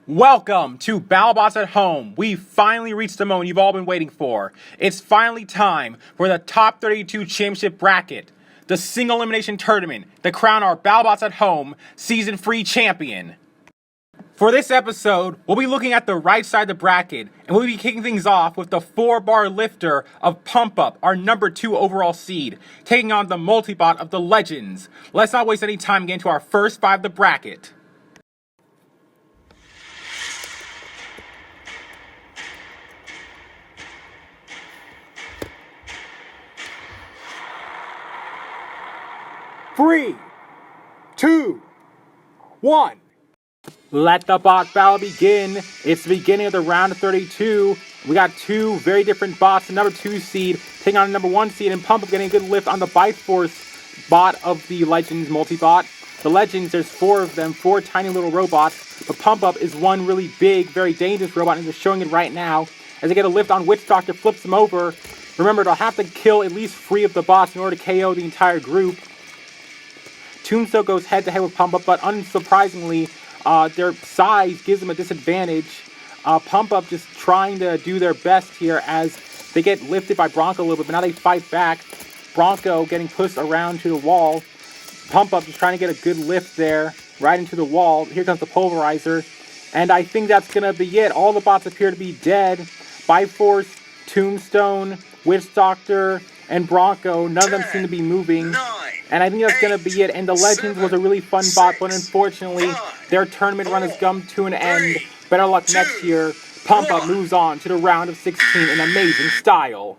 Welcome to BattleBots at Home. We finally reached the moment you've all been waiting for. It's finally time for the top 32 championship bracket, the single elimination tournament, to crown our BattleBots at Home season 3 champion. For this episode, we'll be looking at the right side of the bracket, and we'll be kicking things off with the 4-bar lifter of Pump Up, our number 2 overall seed, taking on the multi-bot of the Legends. Let's not waste any time getting to our first 5 of the bracket. Three, two, one. Let the bot battle begin. It's the beginning of the round of 32. We got two very different bots. The number 2 seed taking on the number 1 seed, and Pump Up getting a good lift on the Bite Force bot of the Legends multi-bot. The Legends, there's 4 of them, 4 tiny little robots, but Pump Up is one really big, very dangerous robot, and they're showing it right now. As they get a lift on Witch Doctor, flips them over. Remember, they'll have to kill at least 3 of the bots in order to KO the entire group. Tombstone goes head-to-head with Pump Up, but unsurprisingly, their size gives them a disadvantage. Pump Up just trying to do their best here as they get lifted by Bronco a little bit, but now they fight back. Bronco getting pushed around to the wall. Pump Up just trying to get a good lift there, right into the wall. Here comes the Pulverizer, and I think that's going to be it. All the bots appear to be dead. Force, Tombstone, Witch Doctor, and Bronco, none of them seem to be moving. And I think that's going to be it. And the Legends was a really fun bot, but unfortunately, their tournament run has come to an end. Better luck next year. Pump Up moves on to the round of 16 in amazing style.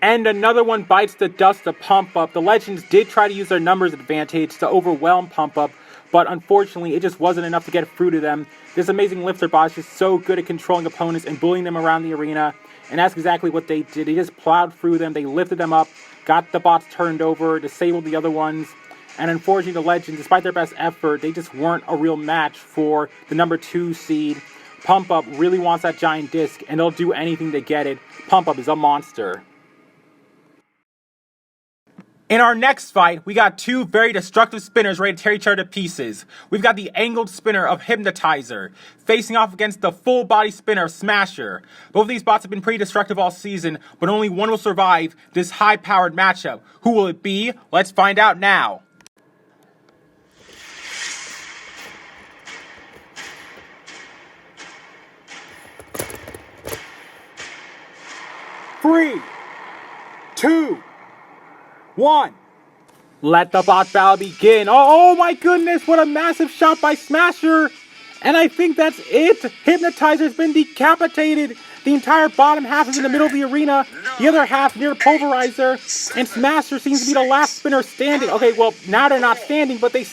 And another one bites the dust of Pump Up. The Legends did try to use their numbers advantage to overwhelm Pump Up, but unfortunately, it just wasn't enough to get through to them. This amazing lifter bot is just so good at controlling opponents and bullying them around the arena. And that's exactly what they did. They just plowed through them. They lifted them up, got the bots turned over, disabled the other ones. And unfortunately, the Legends, despite their best effort, they just weren't a real match for the number 2 seed. Pump Up really wants that giant disc, and they'll do anything to get it. Pump Up is a monster. In our next fight, we got 2 very destructive spinners ready to tear each other to pieces. We've got the angled spinner of Hypnotizer, facing off against the full body spinner of Smasher. Both of these bots have been pretty destructive all season, but only one will survive this high-powered matchup. Who will it be? Let's find out now. Three, two, 1. Let the bot battle begin. Oh my goodness, what a massive shot by Smasher. And I think that's it. Hypnotizer's been decapitated. The entire bottom half is in the middle of the arena. The other half near Pulverizer. And Smasher seems to be the last spinner standing. Okay, well, now they're not standing, but they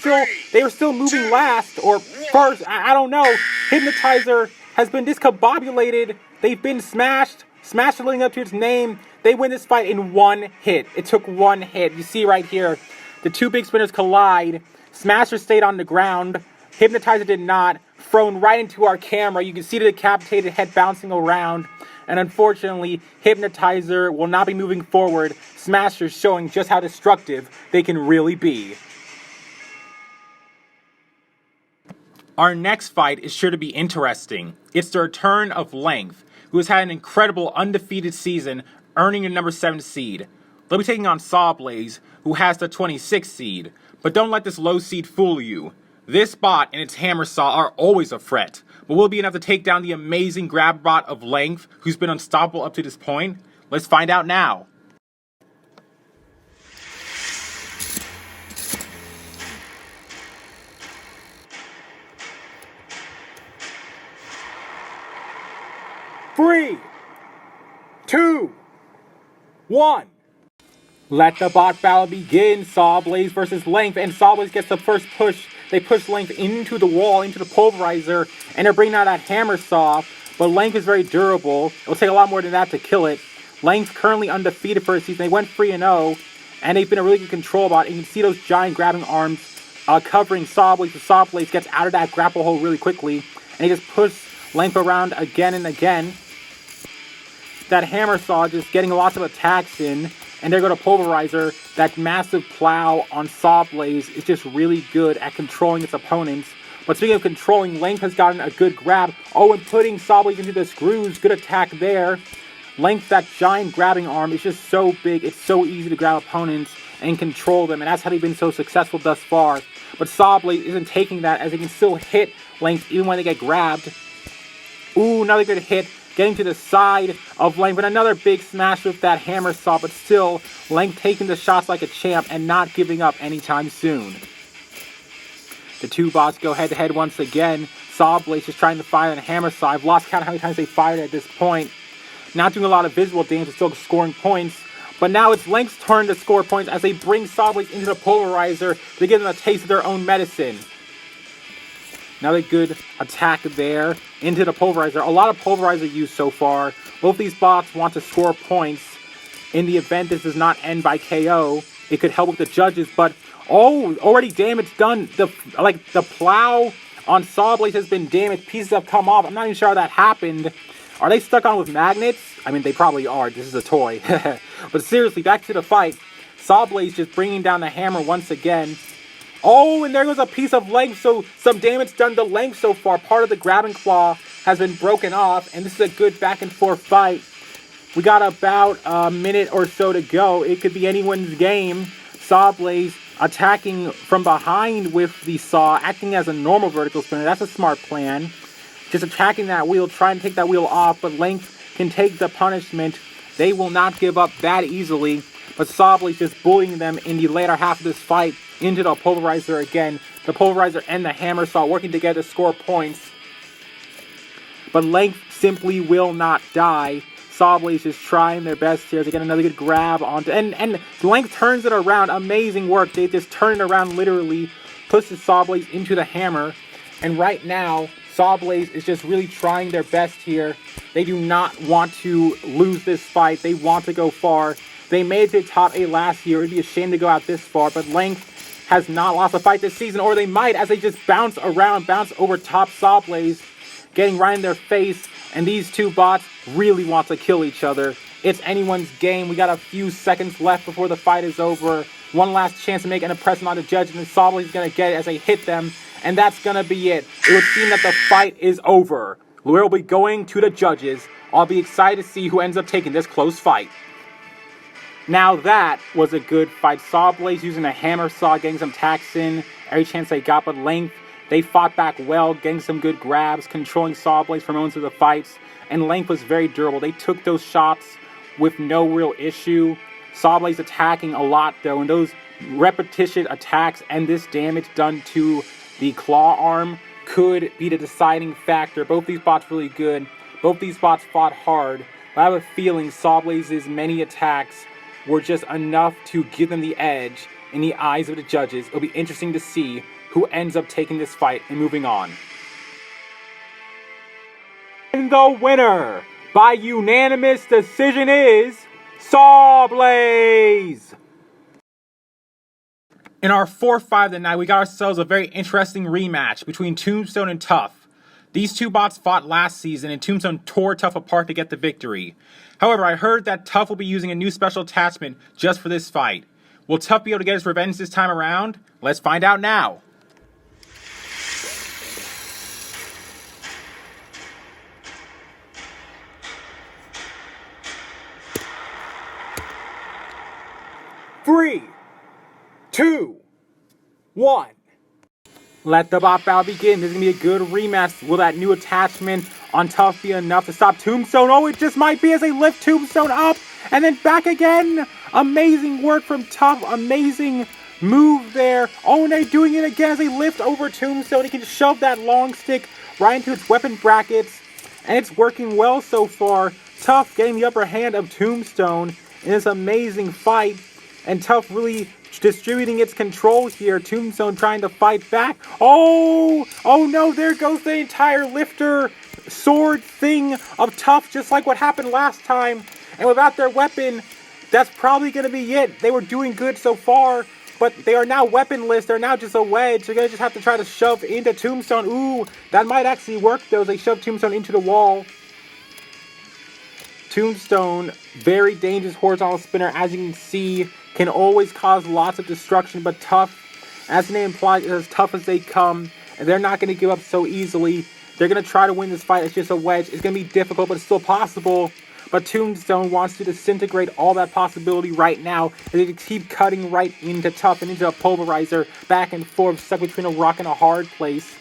were still moving last or first. I don't know. Hypnotizer has been discombobulated. They've been smashed. Smasher living up to its name. They win this fight in 1 hit. It took 1 hit. You see right here, the 2 big spinners collide. Smasher stayed on the ground. Hypnotizer did not. Thrown right into our camera. You can see the decapitated head bouncing around. And unfortunately, Hypnotizer will not be moving forward. Smasher showing just how destructive they can really be. Our next fight is sure to be interesting. It's the return of Length, who has had an incredible undefeated season, earning the number 7 seed. They'll be taking on Sawblaze, who has the 26th seed. But don't let this low seed fool you. This bot and its hammer saw are always a threat, but will it be enough to take down the amazing grab bot of Length, who's been unstoppable up to this point? Let's find out now. Three, two, 1. Let the bot battle begin. Sawblaze versus Length, and Sawblaze gets the first push. They push Length into the wall, into the Pulverizer, and they're bringing out that hammer saw, but Length is very durable. It'll take a lot more than that to kill it. Length currently undefeated for a season. They went 3-0, and they've been a really good control bot, and you can see those giant grabbing arms covering Sawblaze. The Sawblaze gets out of that grapple hole really quickly, and he just pushes Length around again and again. That hammer saw just getting lots of attacks in, And there go to Pulverizer. That massive plow on Sawblaze is just really good at controlling its opponents. But speaking of controlling, Length has gotten a good grab. Oh, and putting Sawblaze into the screws. Good attack there. Length, that giant grabbing arm, is just so big. It's so easy to grab opponents and control them. And that's how they've been so successful thus far. But Sawblaze isn't taking that, as they can still hit Length even when they get grabbed. Ooh, another good hit. Getting to the side of Length. But another big smash with that hammer saw. But still, Length taking the shots like a champ and not giving up anytime soon. The two bots go head-to-head once again. Sawblaze is trying to fire a hammer saw. I've lost count of how many times they fired at this point. Not doing a lot of visual damage, but still scoring points. But now it's Length's turn to score points as they bring Sawblaze into the Pulverizer to give them a taste of their own medicine. Another good attack there into the Pulverizer. A lot of Pulverizer use so far. Both these bots want to score points. In the event this does not end by KO, it could help with the judges, but oh, already damage done. The plow on Sawblaze has been damaged. Pieces have come off. I'm not even sure how that happened. Are they stuck on with magnets? I mean, they probably are. This is a toy. But seriously, back to the fight. Sawblaze just bringing down the hammer once again. Oh, and there goes a piece of Length. So some damage done to Length so far. Part of the grabbing claw has been broken off. And this is a good back and forth fight. We got about a minute or so to go. It could be anyone's game. Sawblaze attacking from behind with the saw, acting as a normal vertical spinner. That's a smart plan. Just attacking that wheel, trying to take that wheel off, but Length can take the punishment. They will not give up that easily, but Sawblaze just bullying them in the later half of this fight into the Pulverizer again. The Pulverizer and the hammer saw working together to score points, but Length simply will not die. Sawblaze is trying their best here to get another good grab onto, and Length turns it around. Amazing work. They just turn it around literally, pushes Sawblaze into the hammer, and right now Sawblaze is just really trying their best here. They do not want to lose this fight. They want to go far. They made it to top 8 last year. It'd be a shame to go out this far, but Length has not lost a fight this season, or they might, as they just bounce around, bounce over top Sawblaze, getting right in their face. And these two bots really want to kill each other. It's anyone's game. We got a few seconds left before the fight is over. One last chance to make an impression on the judge, and then Sawblaze is going to get it as they hit them. And that's going to be it. It would seem that the fight is over. We'll be going to the judges. I'll be excited to see who ends up taking this close fight. Now that was a good fight. Sawblaze using a hammer saw, getting some attacks in every chance they got, but Length, they fought back well, getting some good grabs, controlling Sawblaze for moments of the fights, and Length was very durable. They took those shots with no real issue. Sawblaze attacking a lot though, and those repetition attacks and this damage done to the claw arm could be the deciding factor. Both these bots really good. Both these bots fought hard, but I have a feeling Sawblaze's many attacks were just enough to give them the edge in the eyes of the judges. It'll be interesting to see who ends up taking this fight and moving on. And the winner by unanimous decision is Sawblaze. In our fourth fight of the night, we got ourselves a very interesting rematch between Tombstone and Tough. These two bots fought last season, and Tombstone tore Tough apart to get the victory. However, I heard that Tough will be using a new special attachment just for this fight. Will Tough be able to get his revenge this time around? Let's find out now. Three, 2, 1. Let the bot battle begin. This is going to be a good rematch. Will that new attachment on Tough be enough to stop Tombstone? Oh, it just might be as they lift Tombstone up and then back again. Amazing work from Tough. Amazing move there. Oh, and they're doing it again as they lift over Tombstone. He can shove that long stick right into its weapon brackets. And it's working well so far. Tough getting the upper hand of Tombstone in this amazing fight. And Tough really distributing its control here. Tombstone trying to fight back. Oh no, there goes the entire lifter sword thing of Tough, just like what happened last time. And without their weapon, that's probably going to be it. They were doing good so far, but they are now weaponless. They're now just a wedge. They're going to just have to try to shove into Tombstone. Ooh, that might actually work though. They shove Tombstone into the wall. Tombstone, very dangerous horizontal spinner, as you can see, can always cause lots of destruction, but tough, as the name implies, is as tough as they come, and they're not going to give up so easily. They're going to try to win this fight. It's just a wedge. It's going to be difficult, but it's still possible. But Tombstone wants to disintegrate all that possibility right now. And they keep cutting right into Tough and into a pulverizer, back and forth, stuck between a rock and a hard place.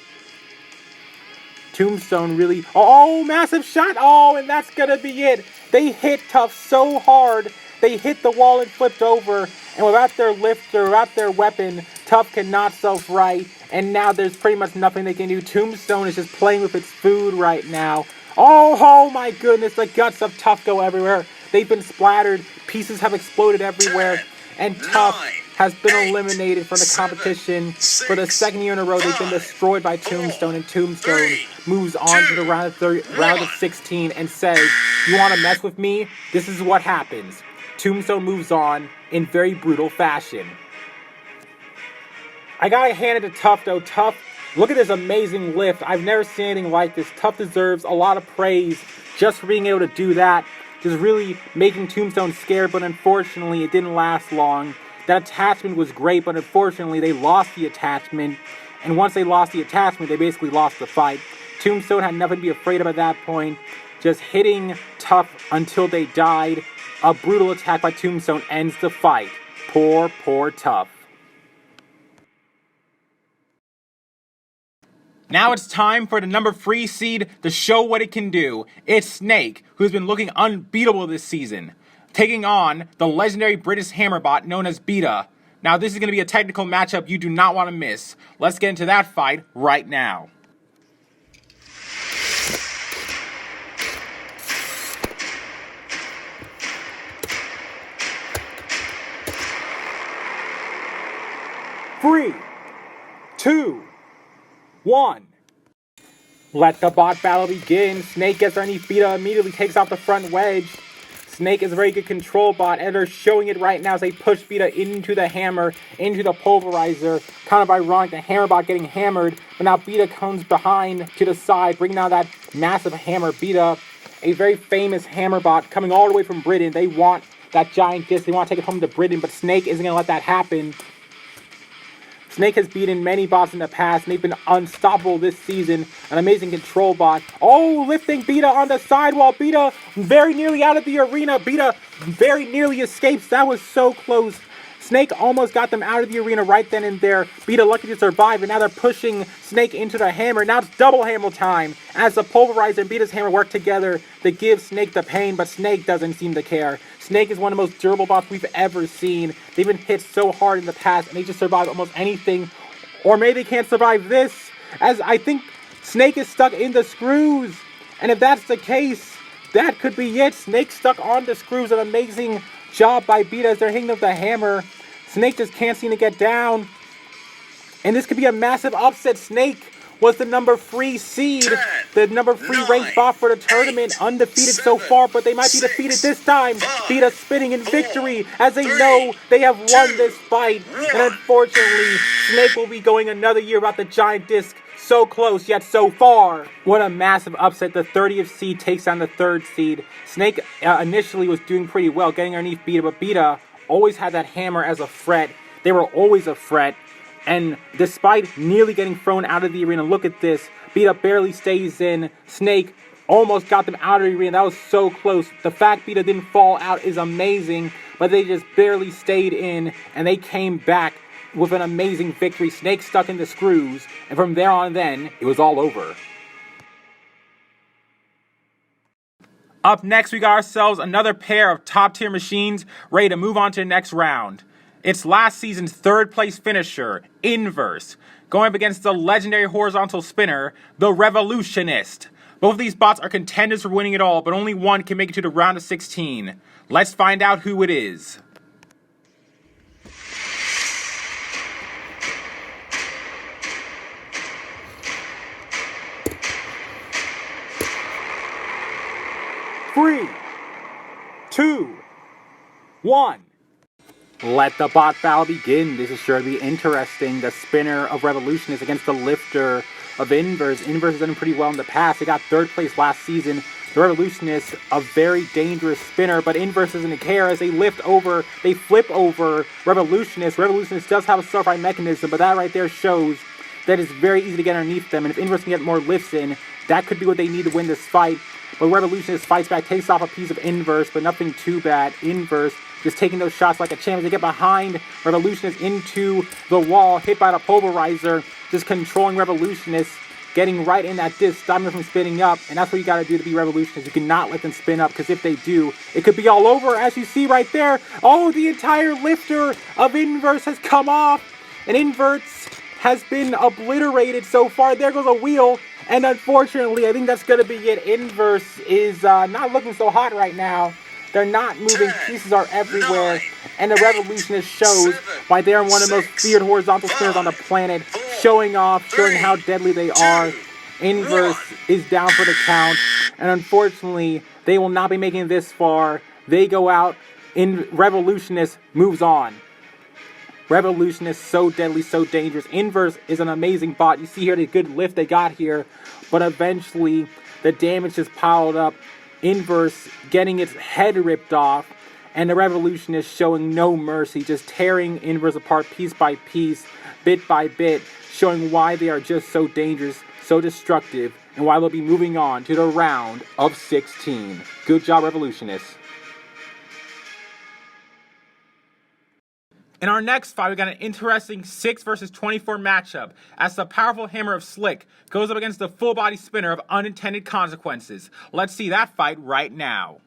Tombstone really... Oh, massive shot! Oh, and that's going to be it. They hit Tough so hard, they hit the wall and flipped over. And without their lifter, without their weapon, Tough cannot self-right. And now there's pretty much nothing they can do. Tombstone is just playing with its food right now. Oh my goodness, the guts of Tough go everywhere. They've been splattered, pieces have exploded everywhere, and Tough has been eliminated from the competition. For the second year in a row, they've been destroyed by Tombstone, and Tombstone moves on to the round of 16 and says, "You want to mess with me? This is what happens." Tombstone moves on in very brutal fashion. I gotta hand it to Tough though. Tough, look at this amazing lift. I've never seen anything like this. Tough deserves a lot of praise just for being able to do that. Just really making Tombstone scared, but unfortunately it didn't last long. That attachment was great, but unfortunately they lost the attachment. And once they lost the attachment, they basically lost the fight. Tombstone had nothing to be afraid of at that point. Just hitting Tough until they died. A brutal attack by Tombstone ends the fight. Poor Tough. Now it's time for the number 3 seed to show what it can do. It's Snake, who's been looking unbeatable this season, taking on the legendary British hammerbot known as Beta. Now this is going to be a technical matchup you do not want to miss. Let's get into that fight right now. Three, 2, 1. Let the bot battle begin. Snake gets underneath Beta, immediately takes off the front wedge. Snake is a very good control bot, and they're showing it right now as they push Beta into the hammer, into the pulverizer. Kind of ironic, the hammer bot getting hammered, but now Beta comes behind to the side, bringing down that massive hammer. Beta, a very famous hammer bot, coming all the way from Britain. They want that giant disc. They want to take it home to Britain, but Snake isn't going to let that happen. Snake has beaten many bots in the past, and they've been unstoppable this season. An amazing control bot. Oh, lifting Beta on the sidewall. Beta very nearly out of the arena. Beta very nearly escapes. That was so close. Snake almost got them out of the arena right then and there. Beta lucky to survive, and now they're pushing Snake into the hammer. Now it's double hammer time as the pulverizer and Beta's hammer work together to give Snake the pain, but Snake doesn't seem to care. Snake is one of the most durable bots we've ever seen. They've been hit so hard in the past, and they just survive almost anything. Or maybe they can't survive this, as I think Snake is stuck in the screws. And if that's the case, that could be it. Snake stuck on the screws. An amazing job by Beta as they're hitting with the hammer. Snake just can't seem to get down. And this could be a massive upset. Snake was the number 3 seed, the number 3 ranked bot for the tournament, undefeated so far, but they might be defeated this time. Beta spinning in victory as they know they have won this fight. And unfortunately, Snake will be going another year without the giant disc. So close, yet so far. What a massive upset. The 30th seed takes down the 3rd seed. Snake initially was doing pretty well, getting underneath Beta, but Beta always had that hammer as a threat. They were always a threat. And despite nearly getting thrown out of the arena, look at this. Beta barely stays in. Snake almost got them out of the arena. That was so close. The fact Beta didn't fall out is amazing, but they just barely stayed in, and they came back with an amazing victory. Snake stuck in the screws, and from there on then, it was all over. Up next, we got ourselves another pair of top-tier machines ready to move on to the next round. It's last season's 3rd place finisher, Inverse, going up against the legendary horizontal spinner, the Revolutionist. Both of these bots are contenders for winning it all, but only one can make it to the round of 16. Let's find out who it is. Three, 2, 1. Let the bot battle begin. This is sure to be interesting. The spinner of Revolutionist against the lifter of Inverse. Inverse has done pretty well in the past. They got 3rd place last season. the Revolutionist, a very dangerous spinner, but Inverse doesn't care as they flip over Revolutionist. Revolutionist does have a self-right mechanism, but that right there shows that it's very easy to get underneath them, and if Inverse can get more lifts in, that could be what they need to win this fight. But Revolutionist fights back, takes off a piece of Inverse, but nothing too bad. Inverse just taking those shots like a champ. They get behind Revolutionist into the wall, hit by the Pulverizer, just controlling Revolutionist, getting right in that disc, stopping them from spinning up, and that's what you got to do to be Revolutionist. You cannot let them spin up, because if they do, it could be all over, as you see right there. Oh, the entire lifter of Inverse has come off, and Inverse has been obliterated so far. There goes a wheel, and unfortunately, I think that's going to be it. Inverse is not looking so hot right now. They're not moving. Pieces are everywhere, and the Revolutionist shows why they are one of the most feared horizontal spinners on the planet, showing off, showing how deadly they are. Inverse is down for the count, and unfortunately, they will not be making it this far. They go out, Revolutionist moves on. Revolutionist, so deadly, so dangerous. Inverse is an amazing bot. You see here the good lift they got here, but eventually the damage is piled up. Inverse getting its head ripped off, and the Revolutionist showing no mercy, just tearing Inverse apart piece by piece, bit by bit, showing why they are just so dangerous, so destructive, and why they'll be moving on to the round of 16. Good job, Revolutionists. In our next fight, we got an interesting 6 versus 24 matchup as the powerful hammer of Slick goes up against the full-body spinner of Unintended Consequences. Let's see that fight right now.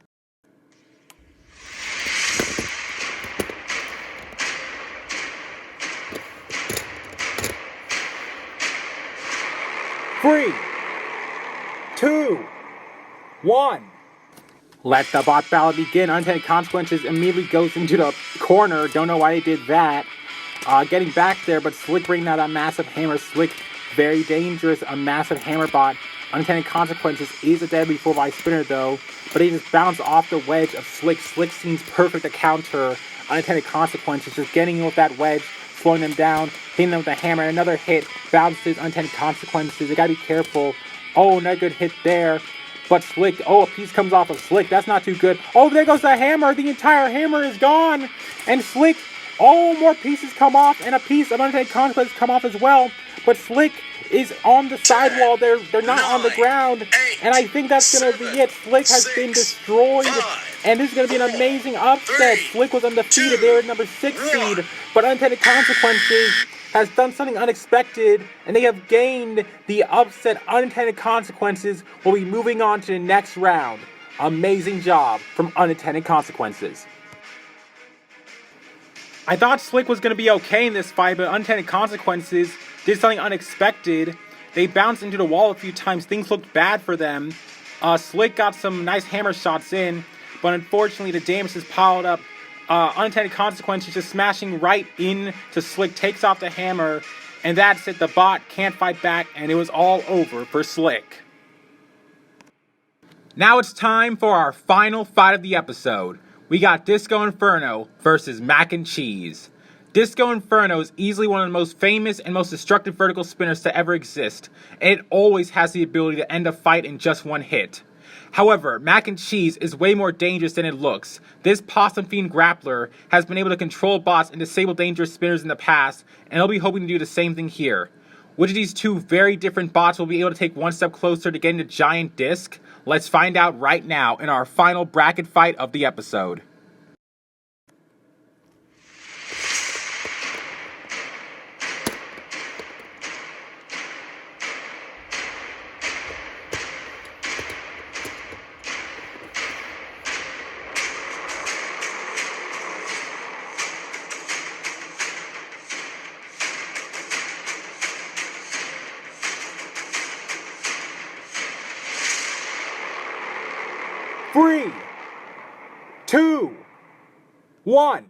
Three, 2, 1. Let the bot battle begin. Unintended Consequences immediately goes into the corner. Don't know why they did that. Getting back there, but Slick bringing out that massive hammer. Slick, very dangerous. A massive hammer bot. Unintended Consequences is a deadly full-body spinner, though. But he just bounced off the wedge of Slick. Slick seems perfect to counter Unintended Consequences. Just getting in with that wedge, slowing them down, hitting them with a hammer. Another hit bounces Unintended Consequences. They gotta be careful. Oh, another good hit there. But Slick, oh, a piece comes off of Slick. That's not too good. Oh, there goes the hammer. The entire hammer is gone. And Slick, oh, more pieces come off. And a piece of Unintended Consequences come off as well. But Slick is on the sidewall. They're not on the ground. And I think that's going to be it. Slick has been destroyed. And this is going to be an amazing upset. Slick was undefeated. They were number 6 seed. But Unintended Consequences has done something unexpected, and they have gained the upset. Unintended Consequences will be moving on to the next round. Amazing job from Unintended Consequences. I thought Slick was going to be okay in this fight, but Unintended Consequences did something unexpected. They bounced into the wall a few times. Things looked bad for them. Slick got some nice hammer shots in, but unfortunately the damage is piled up. Unintended Consequences just smashing right into Slick, takes off the hammer, and that's it. The bot can't fight back, and it was all over for Slick. Now it's time for our final fight of the episode. We got Disco Inferno versus Mac and Cheese. Disco Inferno is easily one of the most famous and most destructive vertical spinners to ever exist, and it always has the ability to end a fight in just one hit. However, Mac and Cheese is way more dangerous than it looks. This Possum Fiend grappler has been able to control bots and disable dangerous spinners in the past, and he'll be hoping to do the same thing here. Which of these two very different bots will be able to take one step closer to getting the giant disc? Let's find out right now in our final bracket fight of the episode. Three, 2, 1.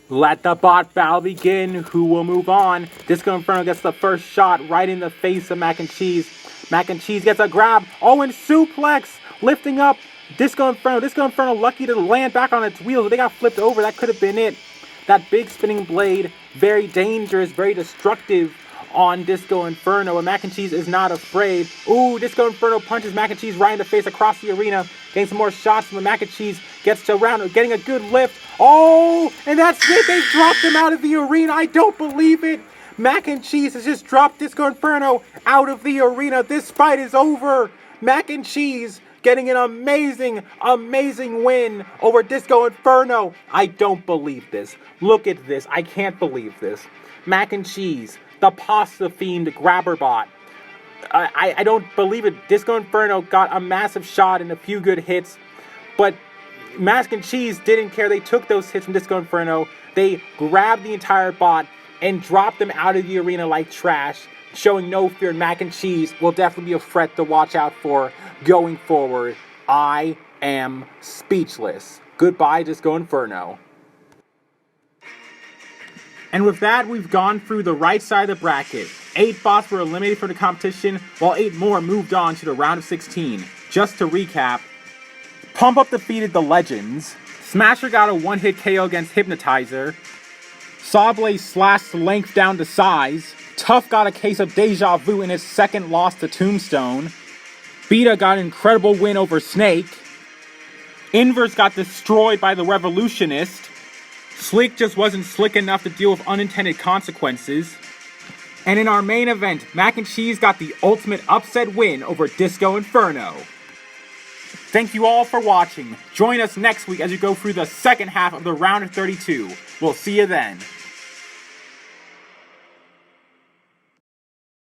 Let the bot battle begin. Who will move on? Disco Inferno gets the first shot right in the face of Mac and Cheese. Mac and Cheese gets a grab. Oh, and suplex. Lifting up Disco Inferno. Disco Inferno lucky to land back on its wheels. They got flipped over. That could have been it. That big spinning blade. Very dangerous. Very destructive on Disco Inferno, and Mac and Cheese is not afraid. Ooh, Disco Inferno punches Mac and Cheese right in the face across the arena, getting some more shots when Mac and Cheese gets to round, getting a good lift. Oh, and that's it, they dropped him out of the arena. I don't believe it. Mac and Cheese has just dropped Disco Inferno out of the arena. This fight is over. Mac and Cheese getting an amazing, amazing win over Disco Inferno. I don't believe this. Look at this. I can't believe this. Mac and Cheese, the pasta-themed grabber bot. I don't believe it. Disco Inferno got a massive shot and a few good hits, but Mac and Cheese didn't care. They took those hits from Disco Inferno. They grabbed the entire bot and dropped them out of the arena like trash, showing no fear. Mac and Cheese will definitely be a threat to watch out for going forward. I am speechless. Goodbye, Disco Inferno. And with that, we've gone through the right side of the bracket. 8 bots were eliminated from the competition, while 8 more moved on to the round of 16. Just to recap, Pump Up defeated the Legends, Smasher got a one-hit KO against Hypnotizer, Sawblaze slashed length down to size, Tough got a case of deja vu in his second loss to Tombstone, Beta got an incredible win over Snake, Inverse got destroyed by the Revolutionist, Slick just wasn't slick enough to deal with unintended consequences, and in our main event, Mac and Cheese got the ultimate upset win over Disco Inferno. Thank you all for watching. Join us next week as we go through the second half of the round of 32. We'll see you then.